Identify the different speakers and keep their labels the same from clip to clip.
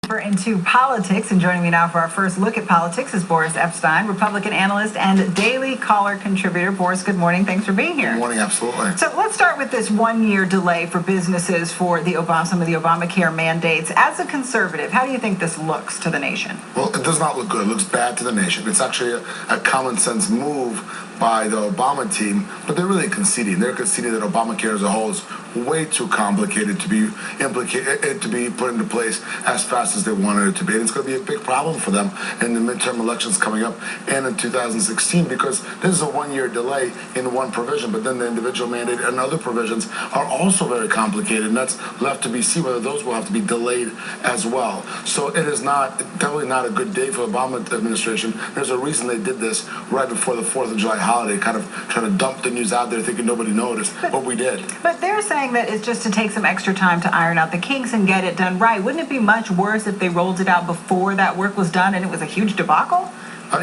Speaker 1: We're into politics, and joining me now for our first look at politics is Boris Epshteyn, Republican analyst and Daily Caller contributor. Boris, good morning. Thanks for being here.
Speaker 2: Good morning, absolutely.
Speaker 1: So let's start with this one-year delay for businesses for some of the Obamacare mandates. As a conservative, how do you think this looks to the nation?
Speaker 2: Well, it does not look good. It looks bad to the nation. It's actually a common sense move by the Obama team, but they're really conceding. They're conceding that Obamacare as a whole is way too complicated to be put into place as fast as they wanted it to be. And it's going to be a big problem for them in the midterm elections coming up and in 2016, because this is a one-year delay in one provision, but then the individual mandate and other provisions are also very complicated, and that's left to be seen whether those will have to be delayed as well. So it is definitely not a good day for the Obama administration. There's a reason they did this right before the 4th of July holiday, kind of trying to dump the news out there thinking nobody noticed, but we did.
Speaker 1: But they're saying that it's just to take some extra time to iron out the kinks and get it done right. Wouldn't it be much worse if they rolled it out before that work was done and it was a huge debacle?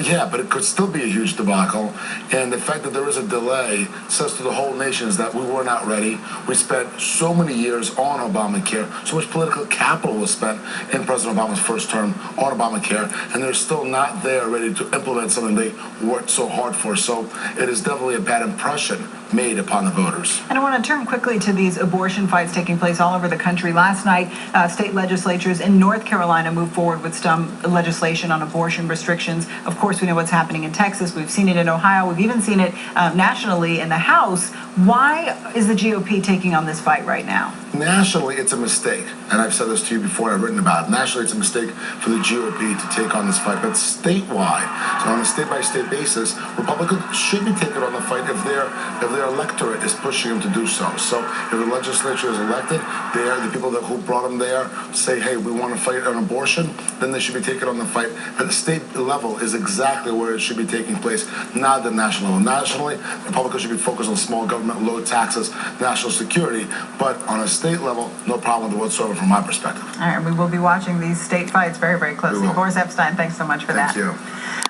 Speaker 2: Yeah, but it could still be a huge debacle. And the fact that there is a delay says to the whole nation is that we were not ready. We spent so many years on Obamacare. So much political capital was spent in President Obama's first term on Obamacare. And they're still not there ready to implement something they worked so hard for. So it is definitely a bad impression made upon the voters.
Speaker 1: And I want to turn quickly to these abortion fights taking place all over the country. Last night, state legislatures in North Carolina moved forward with some legislation on abortion restrictions. Of course, we know what's happening in Texas. We've seen it in Ohio. We've even seen it nationally in the House. Why is the GOP taking on this fight right now?
Speaker 2: Nationally, it's a mistake. And I've said this to you before, I've written about it. Nationally, it's a mistake for the GOP to take on this fight. But statewide, so on a state-by-state basis, Republicans should be taking on the fight if their electorate is pushing them to do so. So if the legislature is elected, the people who brought them there say, hey, we want to fight an abortion, then they should be taking on the fight. At the state level is exactly where it should be taking place, not the national level. Nationally, Republicans should be focused on small government, low taxes, national security. But on a state level, no problem whatsoever from my perspective.
Speaker 1: All right, we will be watching these state fights very, very closely. Boris Epshteyn, thanks so much for that.
Speaker 2: Thank you.